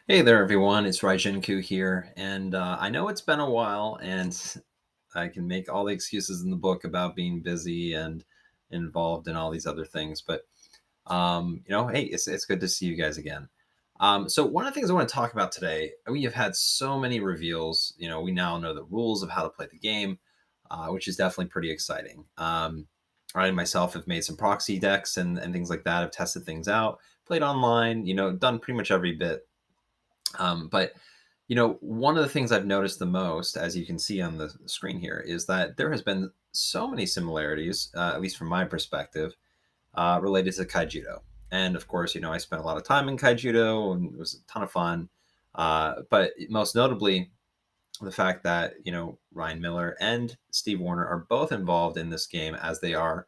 Hey there, everyone. It's Raijinku here. And I know it's been a while, and I can make all the excuses in the book about being busy and involved in all these other things. But, hey, it's good to see you guys again. So, one of the things I want to talk about today, we have had so many reveals. We now know the rules of how to play the game, which is definitely pretty exciting. I myself have made some proxy decks and things like that. I've tested things out, played online, done pretty much every bit. But one of the things I've noticed the most, as you can see on the screen here, is that there has been so many similarities, at least from my perspective, related to Kaijudo. And of course, I spent a lot of time in Kaijudo and it was a ton of fun. But most notably, the fact that, Ryan Miller and Steve Warner are both involved in this game as they are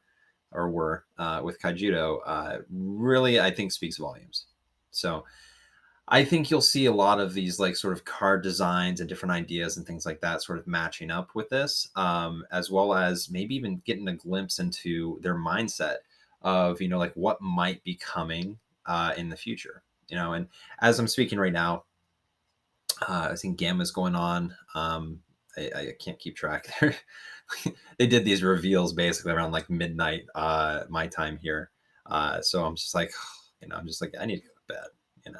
or were with Kaijudo really, I think, speaks volumes. So, I think you'll see a lot of these like sort of card designs and different ideas and things like that sort of matching up with this, as well as maybe even getting a glimpse into their mindset of like what might be coming in the future. And as I'm speaking right now, I think Gamma's going on. I can't keep track there. They did these reveals basically around like midnight my time here. So I'm just like, I'm just like, I need to go to bed, you know.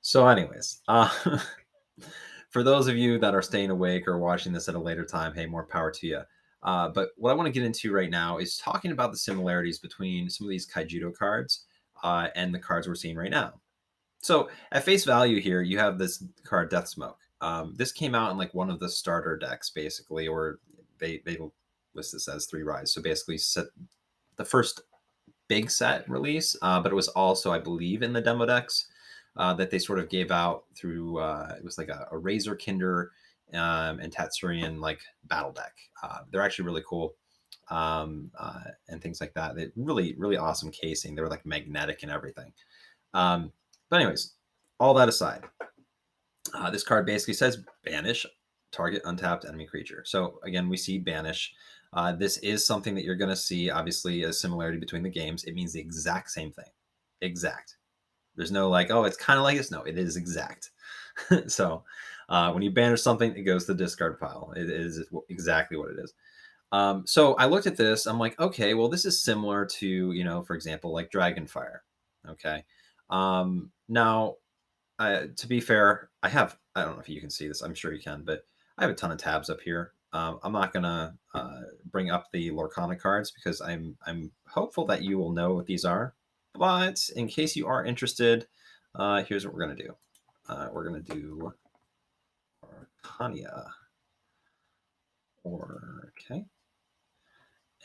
So, anyways, for those of you that are staying awake or watching this at a later time, hey, more power to you. But what I want to get into right now is talking about the similarities between some of these Kaijudo cards and the cards we're seeing right now. So at face value here, you have this card Death Smoke. This came out in like one of the starter decks, basically, or they list this as 3 Rise. So basically, set the first big set release, but it was also, I believe, in the demo decks that they sort of gave out through. It was like a Razor Kinder and Tatsurian like battle deck. They're actually really cool. And things like that. They really, really awesome casing. They were like magnetic and everything. Um, but anyways, all that aside, this card basically says banish target untapped enemy creature. So again, we see banish. This is something that you're going to see, obviously, a similarity between the games. It means the exact same thing. Exact. There's no like, oh, it's kind of like this. No, it is exact. So when you banish something, it goes to the discard pile. It is exactly what it is. So I looked at this. I'm like, okay, well, this is similar to, for example, like Dragonfire. Okay. Now, to be fair, I don't know if you can see this. I'm sure you can, but I have a ton of tabs up here. I'm not gonna bring up the Lorcana cards because I'm hopeful that you will know what these are. But in case you are interested, here's what we're gonna do. We're gonna do Arcania. Okay.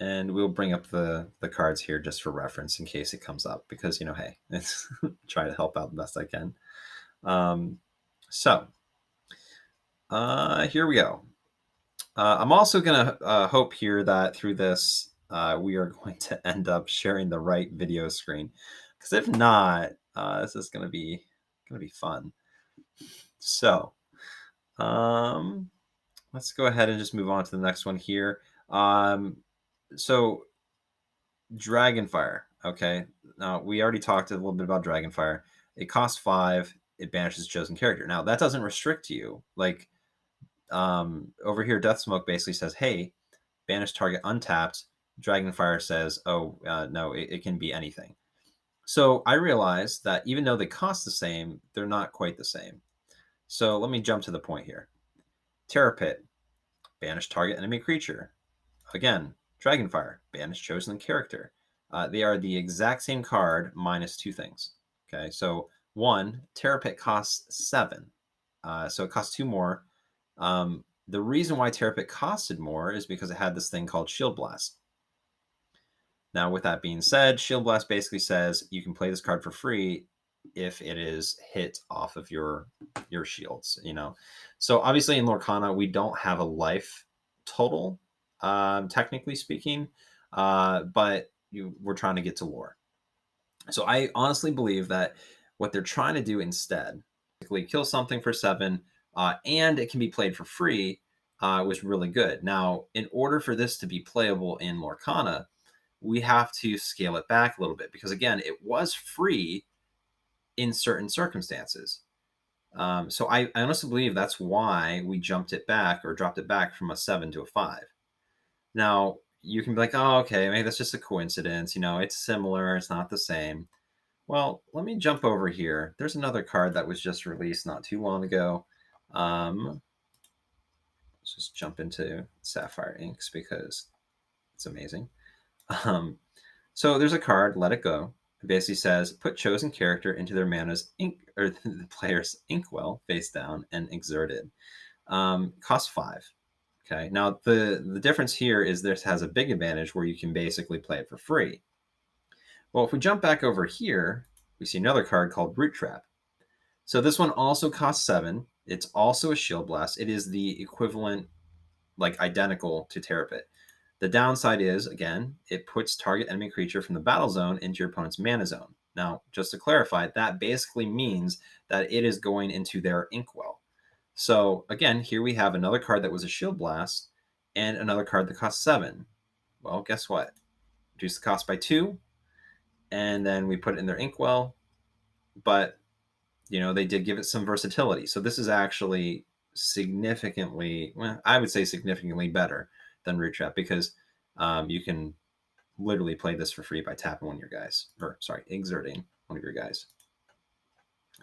And we'll bring up the cards here just for reference in case it comes up because hey, it's try to help out the best I can. So here we go. I'm also gonna hope here that through this we are going to end up sharing the right video screen because if not, this is gonna be fun. So let's go ahead and just move on to the next one here. So Dragonfire. Okay. Now we already talked a little bit about Dragonfire. It costs 5. It banishes chosen character. Now that doesn't restrict you. Like over here, Deathsmoke basically says, "Hey, banish target untapped." Dragonfire says, "Oh no, it can be anything." So I realized that even though they cost the same, they're not quite the same. So let me jump to the point here. Terror Pit, banish target enemy creature. Again, Dragonfire, banish chosen character. They are the exact same card minus 2 things. Okay, so one, Terror Pit costs 7. So it costs 2 more. The reason why Terror Pit costed more is because it had this thing called Shield Blast. Now, with that being said, Shield Blast basically says you can play this card for free if it is hit off of your shields. So obviously in Lorcana we don't have a life total, technically speaking, but we're trying to get to lore. So I honestly believe that what they're trying to do instead, basically kill something for 7, and it can be played for free, was really good. Now, in order for this to be playable in Lorcana, we have to scale it back a little bit because again, it was free in certain circumstances. So I honestly believe that's why we jumped it back or dropped it back from a 7 to a 5. Now, you can be like, oh, okay, maybe that's just a coincidence. It's similar, it's not the same. Well, let me jump over here. There's another card that was just released not too long ago. Let's just jump into Sapphire Inks because it's amazing. Um, so there's a card, Let It Go. It basically says, put chosen character into their mana's ink or the player's inkwell face down and exerted. Cost 5. Okay. Now the difference here is this has a big advantage where you can basically play it for free. Well, if we jump back over here, we see another card called Root Trap. So this one also costs 7. It's also a Shield Blast. It is the equivalent, like identical to Terrapit. The downside is, again, it puts target enemy creature from the battle zone into your opponent's mana zone. Now, just to clarify, that basically means that it is going into their inkwell. So again, here we have another card that was a Shield Blast and another card that costs 7. Well, guess what? Reduce the cost by 2, and then we put it in their inkwell, but they did give it some versatility. So this is actually significantly, well, I would say significantly better than Root Trap because you can literally play this for free by tapping one of your guys, or sorry, exerting one of your guys.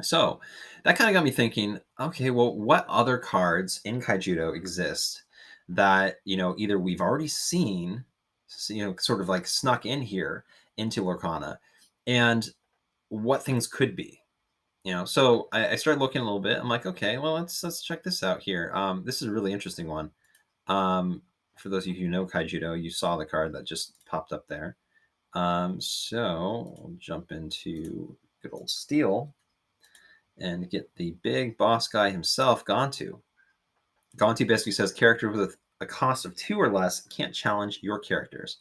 So that kind of got me thinking, okay, well, what other cards in Kaijudo exist that, either we've already seen, sort of like snuck in here into Lorcana, and what things could be? So I started looking a little bit. I'm like, okay, well, let's check this out here. This is a really interesting one. For those of you who know Kaijudo, you saw the card that just popped up there. So we'll jump into good old Steel and get the big boss guy himself, Gantu. Gantu basically says character with a cost of 2 or less can't challenge your characters.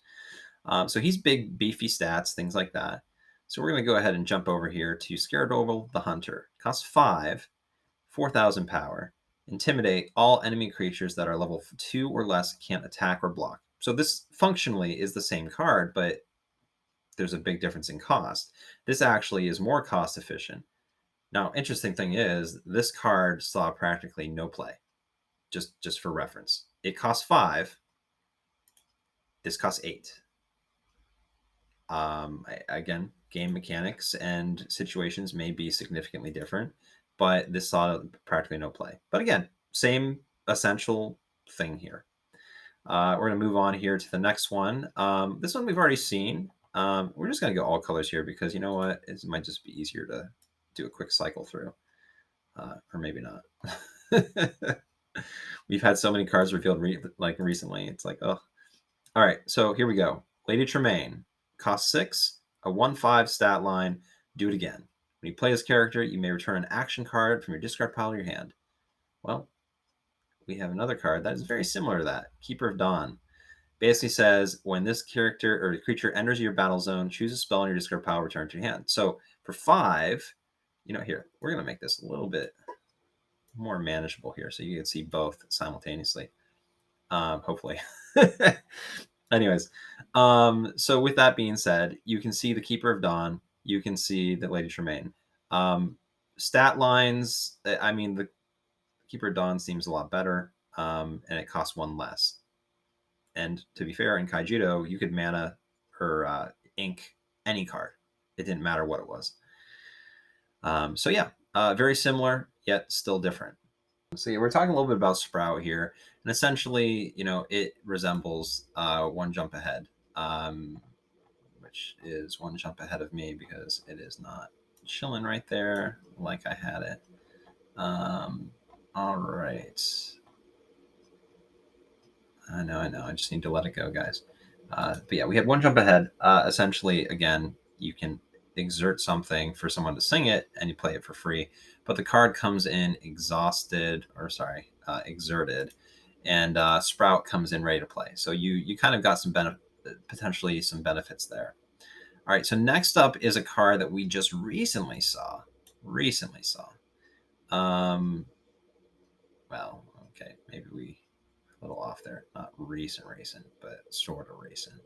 So he's big, beefy stats, things like that. So we're going to go ahead and jump over here to Scaradobel the Hunter. Costs 5, 4,000 power. Intimidate all enemy creatures that are level 2 or less can't attack or block. So this functionally is the same card, but there's a big difference in cost. This actually is more cost efficient. Now, interesting thing is this card saw practically no play. Just for reference, it costs 5. This costs 8. Again, game mechanics and situations may be significantly different, but this saw practically no play. But again, same essential thing here. We're going to move on here to the next one. This one we've already seen. We're just going to go all colors here because you know what? It might just be easier to do a quick cycle through. Or maybe not. We've had so many cards revealed recently. It's like, oh. All right, so here we go. Lady Tremaine. Cost 6, a 1/5 stat line. Do it again. When you play this character, you may return an action card from your discard pile to your hand. Well, we have another card that is very similar to that. Keeper of Dawn. Basically says when this character or creature enters your battle zone, choose a spell in your discard pile, return to your hand. So for 5, here, we're going to make this a little bit more manageable here so you can see both simultaneously. Hopefully. Anyways, so with that being said, you can see the Keeper of Dawn. You can see the Lady Tremaine. Stat lines, I mean, the Keeper of Dawn seems a lot better, and it costs 1 less. And to be fair, in Kaijudo, you could mana or ink any card. It didn't matter what it was. So yeah, very similar, yet still different. So yeah, we're talking a little bit about Sprout here, and essentially, it resembles One Jump Ahead, which is one jump ahead of me because it is not chilling right there like I had it. All right. I know. I just need to let it go, guys. But yeah, we had One Jump Ahead. Essentially, again, you can exert something for someone to sing it, and you play it for free. But the card comes in exerted, and Sprout comes in ready to play. So you kind of got some potentially some benefits there. All right, so next up is a card that we just recently saw. Well, okay, maybe we a little off there. Not recent, but sort of recent.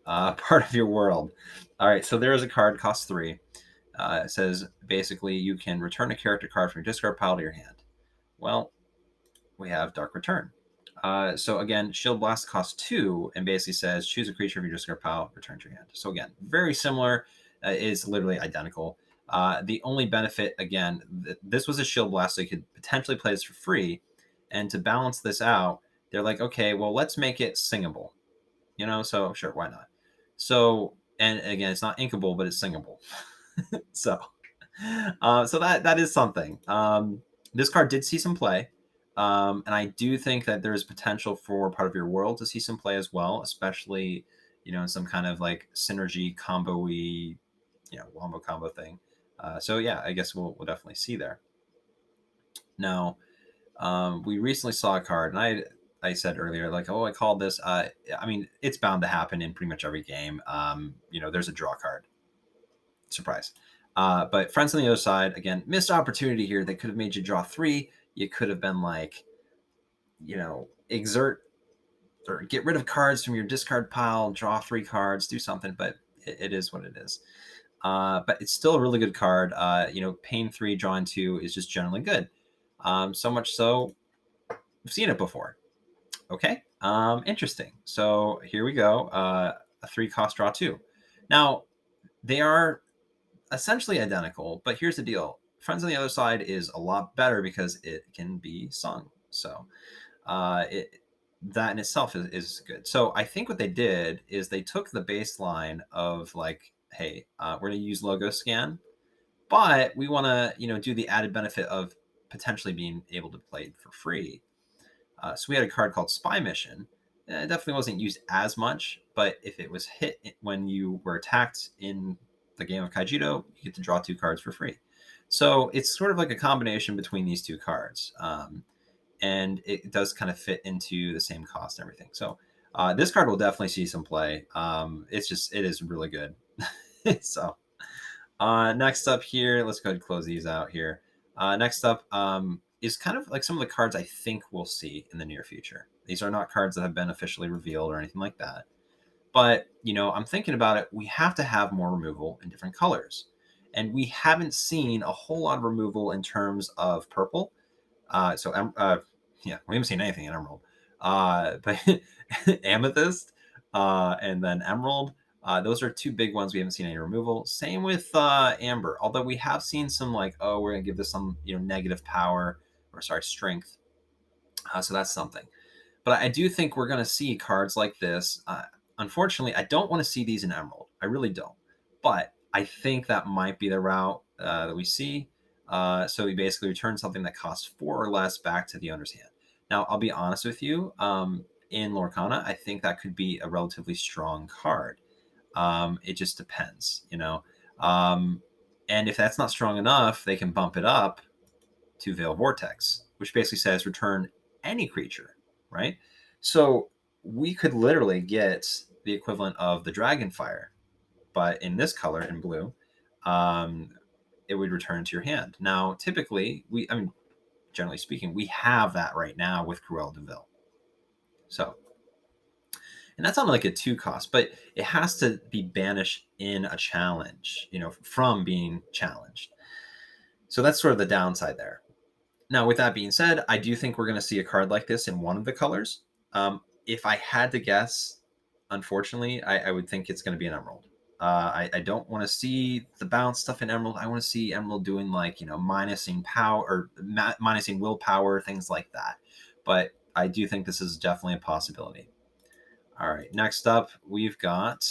Part of your world. All right, so there is a card, costs 3. It says basically you can return a character card from your discard pile to your hand. Well, we have Dark Return. So again, Shield Blast costs 2 and basically says choose a creature from your discard pile, return to your hand. So again, very similar. Is literally identical. The only benefit, again, this was a Shield Blast, so you could potentially play this for free. And to balance this out, they're like, okay, well, let's make it singable. So sure, why not? So, and again, it's not inkable, but it's singable. so, so that is something. This card did see some play. And I do think that there's potential for part of your world to see some play as well, especially, in some kind of like synergy combo-y, wombo combo thing. So yeah, I guess we'll definitely see there. Now, we recently saw a card, and I said earlier, like, oh, I called this. I mean, it's bound to happen in pretty much every game. There's a draw card. Surprise. But Friends on the Other Side, again, missed opportunity here. They could have made you draw 3. You could have been like, exert or get rid of cards from your discard pile, draw 3 cards, do something, but it is what it is. But it's still a really good card. Pain 3, drawing 2 is just generally good. So much so, we've seen it before. Okay, interesting. So here we go. A 3-cost draw 2. Now, they are essentially identical, but here's the deal. Friends on the Other Side is a lot better because it can be sung. So that in itself is good. So I think what they did is they took the baseline of like, hey, we're going to use logo scan, but we want to, do the added benefit of potentially being able to play it for free. So we had a card called Spy Mission. It definitely wasn't used as much, but if it was hit when you were attacked in the game of Kaijudo, you get to draw 2 cards for free. So it's sort of like a combination between these 2 cards. And it does kind of fit into the same cost and everything. So this card will definitely see some play. It is really good. So next up here, let's go ahead and close these out here. Next up is kind of like some of the cards I think we'll see in the near future. These are not cards that have been officially revealed or anything like that. But, I'm thinking about it. We have to have more removal in different colors. And we haven't seen a whole lot of removal in terms of purple. We haven't seen anything in Emerald. But Amethyst and then Emerald, those are 2 big ones we haven't seen any removal. Same with Amber, although we have seen some like, oh, we're going to give this some negative power, or sorry, strength. So that's something. But I do think we're going to see cards like this. Unfortunately, I don't want to see these in Emerald. I really don't. But I think that might be the route that we see. So we basically return something that costs 4 or less back to the owner's hand. Now, I'll be honest with you. In Lorcana, I think that could be a relatively strong card. It just depends, and if that's not strong enough, they can bump it up to Veil Vortex, which basically says return any creature, right? So we could literally get the equivalent of the Dragonfire, but in this color, in blue, it would return to your hand. Now, typically, generally speaking, we have that right now with Cruella de Vil. So, and that's on like a 2 cost, but it has to be banished in a challenge, from being challenged. So that's sort of the downside there. Now, with that being said, I do think we're going to see a card like this in one of the colors. If I had to guess, unfortunately, I would think it's going to be an Emerald. I don't want to see the bounce stuff in Emerald. I want to see Emerald doing like, minusing power or minusing willpower, things like that. But I do think this is definitely a possibility. All right, next up, we've got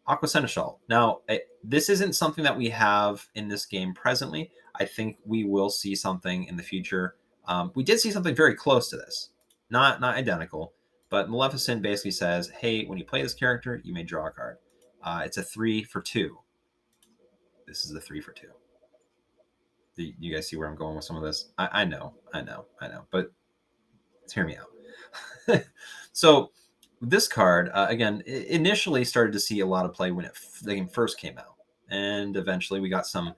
Aqua Seneschal. Now, this isn't something that we have in this game presently. I think we will see something in the future. We did see something very close to this. Not identical, but Maleficent basically says, hey, when you play this character, you may draw a card. It's a 3 for 2. This is the 3 for 2. You guys see where I'm going with some of this? I know. But let's hear me out. So this card, again, initially started to see a lot of play when the game first came out. And eventually we got some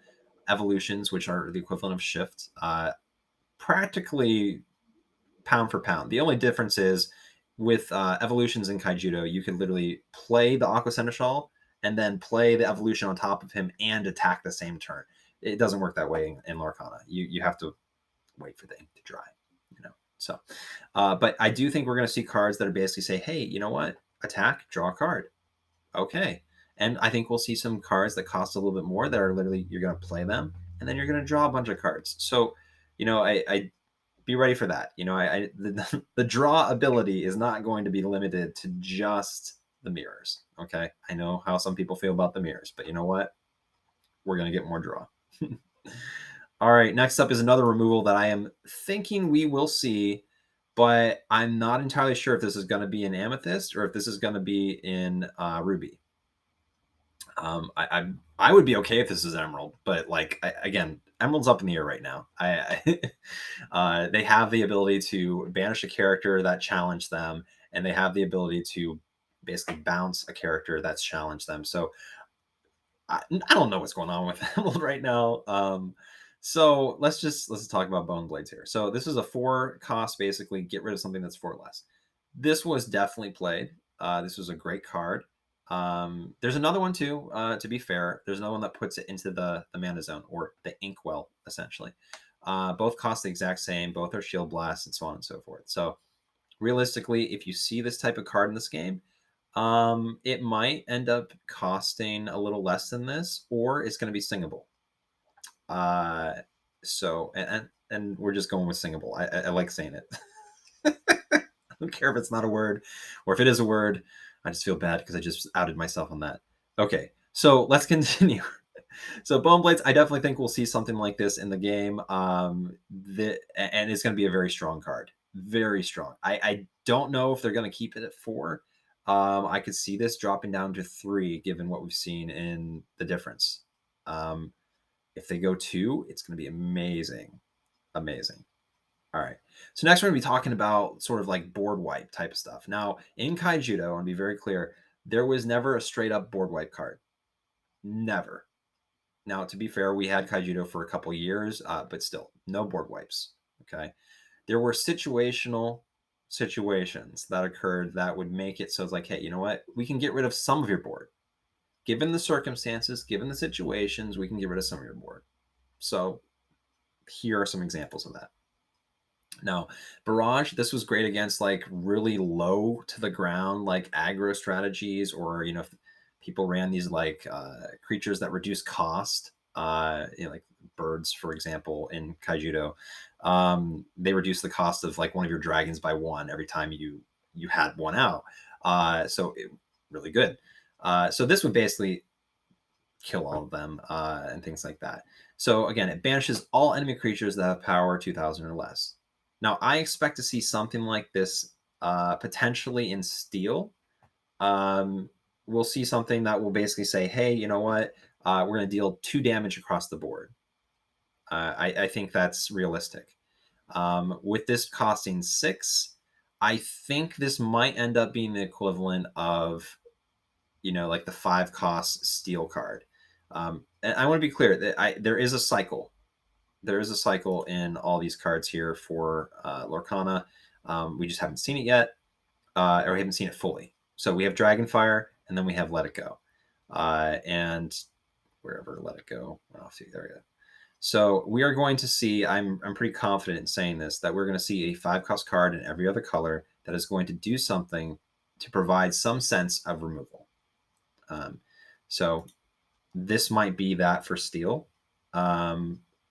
evolutions, which are the equivalent of shift, practically pound for pound. The only difference is with evolutions in Kaijudo, you can literally play the Aqua Seneschal and then play the evolution on top of him and attack the same turn. It doesn't work that way in Lorcana. You have to wait for the ink to dry, you know. So, but I do think we're going to see cards that are basically say, hey, you know what? Attack, draw a card. Okay. And I think we'll see some cards that cost a little bit more that are literally, you're going to play them and then you're going to draw a bunch of cards. So, you know, I be ready for that. You know, the draw ability is not going to be limited to just the mirrors. Okay. I know how some people feel about the mirrors, but you know what? We're going to get more draw. All right. Next up is another removal that I am thinking we will see, but I'm not entirely sure if this is going to be in Amethyst or if this is going to be in Ruby. I would be okay if this is Emerald, but like again, Emerald's up in the air right now. They have the ability to banish a character that challenged them, and they have the ability to basically bounce a character that's challenged them. So I don't know what's going on with Emerald right now. So let's talk about Bone Blades here. So this is a 4 cost, basically get rid of something that's 4 less. This was definitely played. This was a great card. There's another one too. To be fair, there's another one that puts it into the mana zone or the inkwell essentially. Both cost the exact same. Both are shield blasts and so on and so forth. So realistically, if you see this type of card in this game, it might end up costing a little less than this, or it's going to be singable. So and we're just going with singable. I like saying it. I don't care if it's not a word or if it is a word. I just feel bad because I just outed myself on that. Okay, so let's continue. So Bone Blades, I definitely think we'll see something like this in the game. And it's going to be a very strong card. Very strong. I don't know if they're going to keep it at 4. I could see this dropping down to 3, given what we've seen in the difference. If they go 2, it's going to be amazing. Amazing. All right. So next we're going to be talking about sort of like board wipe type of stuff. Now, in Kaijudo, I want to be very clear, there was never a straight up board wipe card. Never. Now, to be fair, we had Kaijudo for a couple years, but still, no board wipes. Okay. There were situations that occurred that would make it so it's like, hey, you know what? We can get rid of some of your board. Given the circumstances, given the situations, we can get rid of some of your board. So here are some examples of that. Now, Barrage, this was great against like really low to the ground, like aggro strategies, or, you know, if people ran these like creatures that reduce cost, you know, like birds, for example, in Kaijudo. They reduce the cost of like one of your dragons by 1 every time you had one out. So really good. So this would basically kill all of them and things like that. So again, it banishes all enemy creatures that have power 2,000 or less. Now, I expect to see something like this potentially in Steel. We'll see something that will basically say, hey, you know what? We're going to deal 2 damage across the board. I think that's realistic. With this costing 6, I think this might end up being the equivalent of, you know, like the 5 cost Steel card. And I want to be clear that there is a cycle. There is a cycle in all these cards here for Lorcana. We just haven't seen it yet, or we haven't seen it fully. So we have Dragonfire, and then we have Let It Go. And wherever Let It Go. Oh, see, there we go. So we are going to see, I'm pretty confident in saying this, that we're going to see a 5-cost card in every other color that is going to do something to provide some sense of removal. So this might be that for Steel.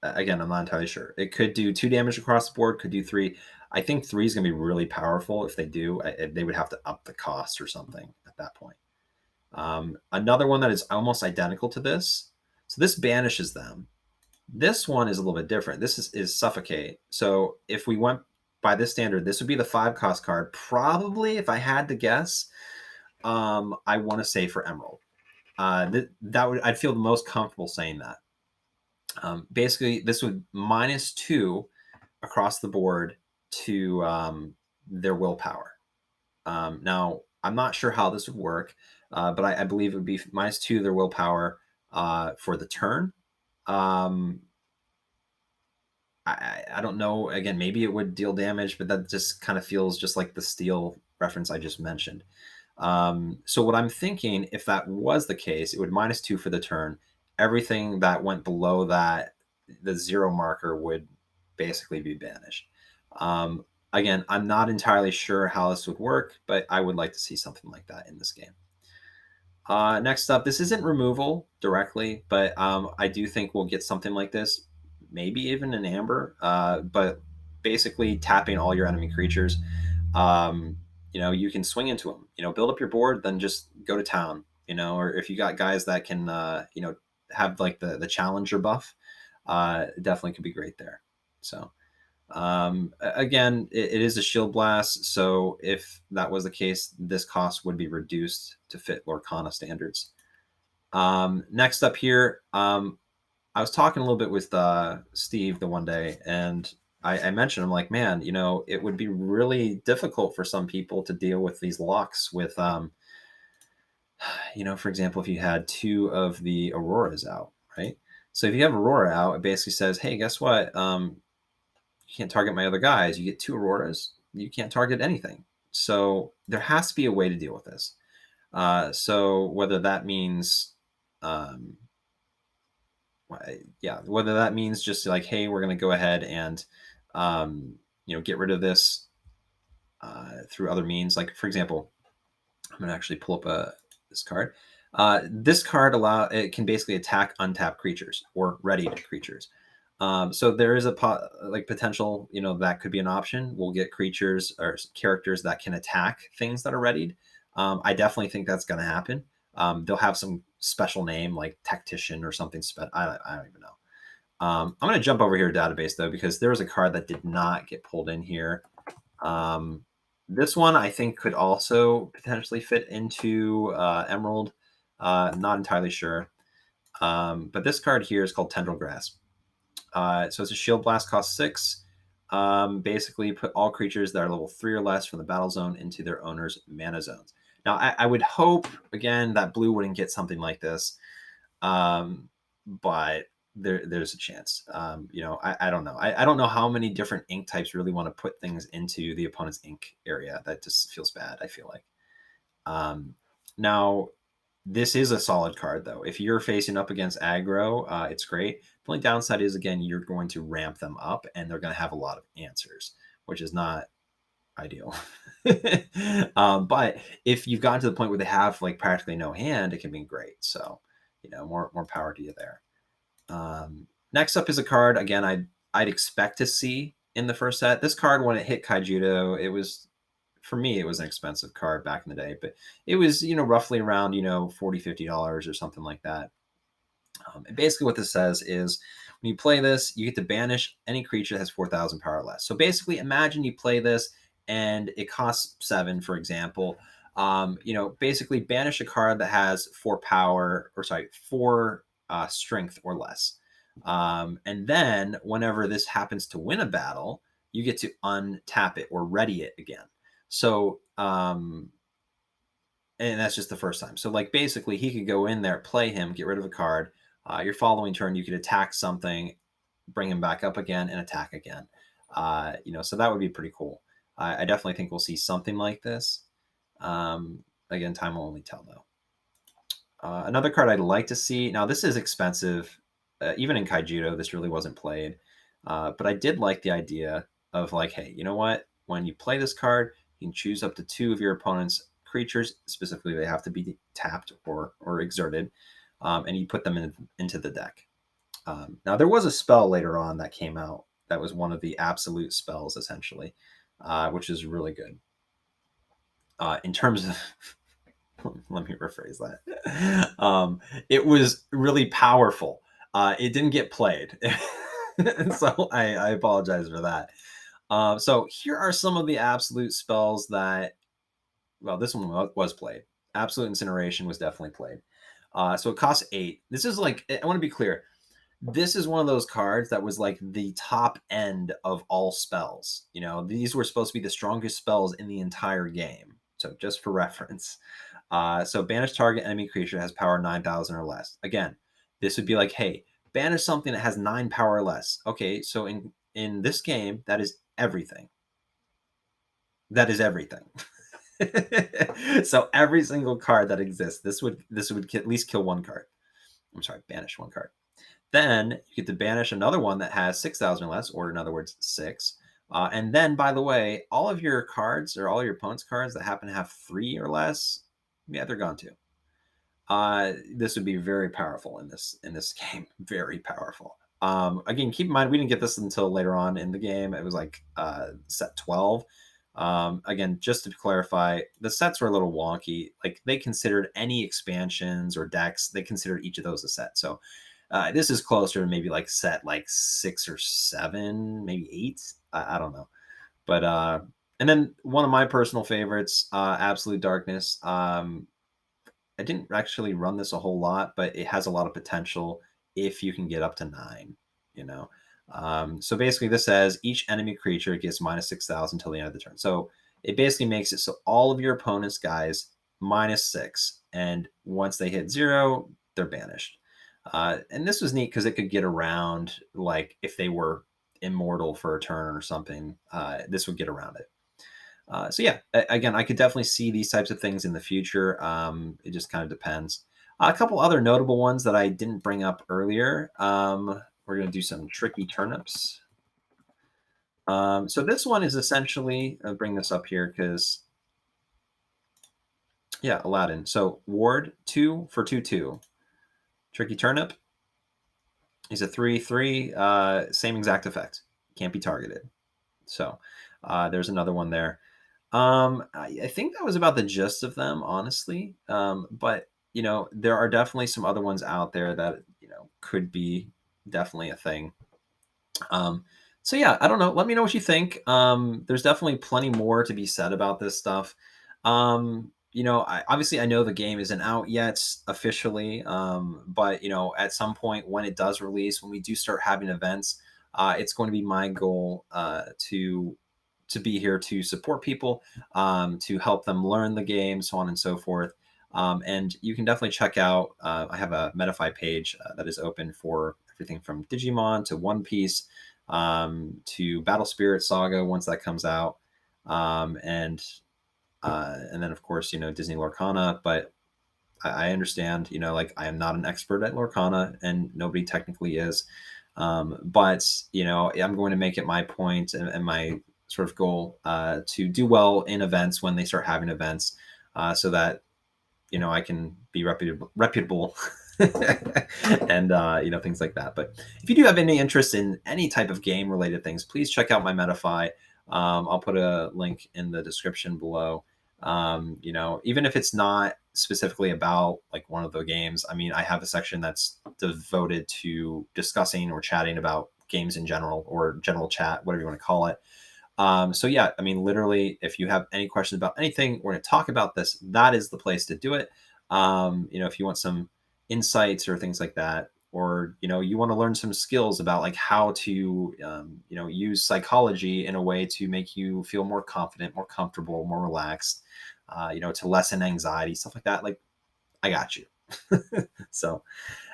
Again, I'm not entirely sure. It could do 2 damage across the board, could do 3. I think 3 is going to be really powerful. If they do, they would have to up the cost or something at that point. Another one that is almost identical to this. So this banishes them. This one is a little bit different. This is Suffocate. So if we went by this standard, this would be the 5-cost card. Probably, if I had to guess, I want to say for Emerald. I'd feel the most comfortable saying that. Basically, this would -2 across the board to their willpower. Now, I'm not sure how this would work, but I believe it would be -2 their willpower for the turn. I don't know. Again, maybe it would deal damage, but that just kind of feels just like the Steel reference I just mentioned. So what I'm thinking, if that was the case, it would -2 for the turn. Everything that went below that, the 0 marker, would basically be banished. Again, I'm not entirely sure how this would work, but I would like to see something like that in this game. Next up, this isn't removal directly, but I do think we'll get something like this, maybe even an amber. But basically, tapping all your enemy creatures. Um, you can swing into them. Build up your board, then just go to town. Or if you got guys that can, have like the challenger buff, definitely could be great there. So. Again, it is a shield blast, so if that was the case, this cost would be reduced to fit Lorcana standards. Next up here, I was talking a little bit with Steve the one day, and I mentioned, I'm like, man, it would be really difficult for some people to deal with these locks with, for example, if you had 2 of the Auroras out, right? So if you have Aurora out, it basically says, hey, guess what? You can't target my other guys. You get 2 Auroras. You can't target anything. So there has to be a way to deal with this. So whether that means, um, yeah, whether that means just like, hey, we're going to go ahead and, get rid of this through other means. Like, for example, I'm going to actually pull up this card. This card it can basically attack untapped creatures or readied creatures. So there is a potential, that could be an option. We'll get creatures or characters that can attack things that are readied. I definitely think that's going to happen. They'll have some special name like tactician or something. I don't even know. I'm going to jump over here to database though, because there was a card that did not get pulled in here. This one I think could also potentially fit into Emerald. Not entirely sure. But this card here is called Tendril Grasp. So it's a shield blast, cost 6. Basically, put all creatures that are level 3 or less from the battle zone into their owner's mana zones. Now, I would hope, again, that blue wouldn't get something like this. But there's a chance. I don't know. I don't know how many different ink types really want to put things into the opponent's ink area. That just feels bad, I feel like. Now, this is a solid card, though. If you're facing up against aggro, it's great. The only downside is, again, you're going to ramp them up, and they're going to have a lot of answers, which is not ideal. But if you've gotten to the point where they have like practically no hand, it can be great. So, more power to you there. Next up is a card, again, I'd expect to see in the first set. This card, when it hit Kaijudo, for me, it was an expensive card back in the day, but it was, roughly around, $40, $50 or something like that. And basically what this says is when you play this, you get to banish any creature that has 4,000 power or less. So basically imagine you play this and it costs 7, for example. Basically banish a card that has 4 strength or less. And then whenever this happens to win a battle, you get to untap it or ready it again. So, and that's just the first time. So like basically he could go in there, play him, get rid of a card. Your following turn, you could attack something, bring him back up again, and attack again. So that would be pretty cool. I definitely think we'll see something like this. Again, time will only tell though. Another card I'd like to see. Now this is expensive. Even in Kaijudo, this really wasn't played. But I did like the idea of like, hey, you know what? When you play this card, you can choose up to 2 of your opponent's creatures. Specifically, they have to be tapped or exerted, and you put them into the deck. Now, there was a spell later on that came out that was one of the absolute spells, essentially, which is really good. In terms of, let me rephrase that. It was really powerful. It didn't get played. So I apologize for that. So here are some of the absolute spells that, well, this one was played. Absolute Incineration was definitely played. So it costs 8. This is like, I want to be clear. This is one of those cards that was like the top end of all spells. These were supposed to be the strongest spells in the entire game. So just for reference. So banish target enemy creature has power 9,000 or less. Again, this would be like, hey, banish something that has 9 power or less. Okay, so in this game, that is everything. That is everything. So every single card that exists, this would at least kill one card. I'm sorry, banish one card. Then you get to banish another one that has 6,000 or less, or in other words, 6. And then, by the way, all of your cards or all your opponent's cards that happen to have 3 or less, yeah, they're gone too. This would be very powerful in this game. Very powerful. Again, keep in mind we didn't get this until later on in the game. It was like set 12. Again, just to clarify, the sets were a little wonky. Like they considered any expansions or decks, they considered each of those a set. So this is closer to maybe like set like 6 or 7, maybe 8. I don't know. But and then one of my personal favorites, Absolute Darkness. I didn't actually run this a whole lot, but it has a lot of potential if you can get up to 9, you know. So basically this says each enemy creature gets minus 6,000 till the end of the turn. So it basically makes it so all of your opponent's guys minus 6, and once they hit 0, they're banished. And this was neat because it could get around, like if they were immortal for a turn or something, this would get around it. So yeah, again, I could definitely see these types of things in the future. It just kind of depends. A couple other notable ones that I didn't bring up earlier. We're going to do some tricky turnips. So this one is essentially, I'll bring this up here because, yeah, Aladdin. So ward 2 for 2/2. Tricky turnip. He's a 3/3. Same exact effect. Can't be targeted. So there's another one there. I think that was about the gist of them, honestly. But there are definitely some other ones out there that could be definitely a thing. So yeah, I don't know. Let me know what you think. There's definitely plenty more to be said about this stuff. Obviously I know the game isn't out yet officially, but at some point when it does release, when we do start having events, it's going to be my goal to be here to support people, to help them learn the game, so on and so forth. And you can definitely check out. I have a Metafy page that is open for everything from Digimon to One Piece, to Battle Spirit Saga once that comes out, and then of course Disney Lorcana. But I understand, like I am not an expert at Lorcana, and nobody technically is. But I'm going to make it my point and my sort of goal to do well in events when they start having events, so that I can be reputable, and things like that. But if you do have any interest in any type of game related things, please check out my Metafy. I'll put a link in the description below. Even if it's not specifically about like one of the games, I mean, I have a section that's devoted to discussing or chatting about games in general, or general chat, whatever you want to call it. So yeah, I mean, literally, if you have any questions about anything, we're going to talk about this. That is the place to do it. If you want some insights or things like that, or you want to learn some skills about like how to use psychology in a way to make you feel more confident, more comfortable, more relaxed, to lessen anxiety, stuff like that. Like, I got you. So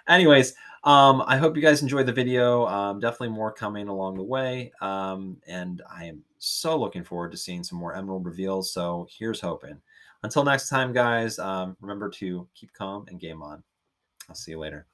anyways, I hope you guys enjoyed the video. Definitely more coming along the way. And I am so looking forward to seeing some more Emerald reveals. So here's hoping. Until next time, guys, remember to keep calm and game on. I'll see you later.